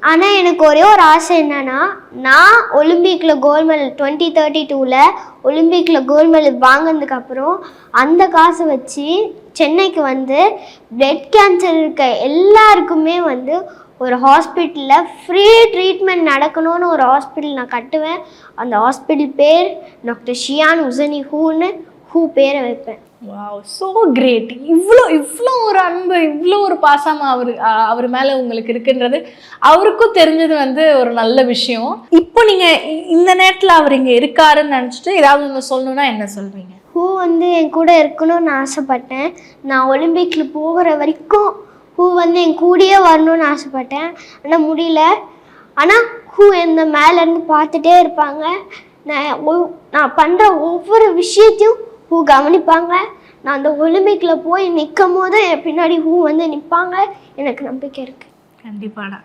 ஆனால் எனக்கு ஒரே ஒரு ஆசை என்னன்னா, நான் ஒலிம்பிக்கில் கோல்டு மெடல் 2032ல் ஒலிம்பிக்கில் கோல்டு மெடல் வாங்கினதுக்கப்புறம் அந்த காசை வச்சு சென்னைக்கு வந்து பிளட் கேன்சர் இருக்க எல்லாருக்குமே வந்து ஒரு ஹாஸ்பிட்டலில் ஃப்ரீ ட்ரீட்மெண்ட் நடக்கணும்னு ஒரு ஹாஸ்பிட்டல் நான் கட்டுவேன். அந்த ஹாஸ்பிட்டல் பேர் டாக்டர் ஷியான் உசனி ஹூ பேரை வைப்பேன். Wow, so great. இவ்வளோ ஒரு அன்பு, இவ்வளோ ஒரு பாசம் அவர் மேலே உங்களுக்கு இருக்குன்றது அவருக்கும் தெரிஞ்சது வந்து ஒரு நல்ல விஷயம். இப்போ நீங்கள் இந்த நேரத்தில் அவர் இங்கே இருக்காருன்னு நினச்சிட்டு ஏதாவது ஒன்று சொல்லணுன்னா என்ன சொல்வீங்க? ஹூ வந்து என் கூட இருக்கணும்னு ஆசைப்பட்டேன். நான் ஒலிம்பிக்கில் போகிற வரைக்கும் ஹூ வந்து என் கூடயே வரணும்னு ஆசைப்பட்டேன். ஆனால் முடியல. ஆனால் ஹூ என்ன மேலேருந்து பார்த்துட்டே இருப்பாங்க. நான் பண்ணுற ஒவ்வொரு விஷயத்தையும் ஹூ கவனிப்பாங்க. நான் அந்த ஒலிம்பிக்கில் போய் நிற்கும் போது என் பின்னாடி ஹூ வந்து நிற்பாங்க. எனக்கு நம்பிக்கை இருக்குது. கண்டிப்பாடா.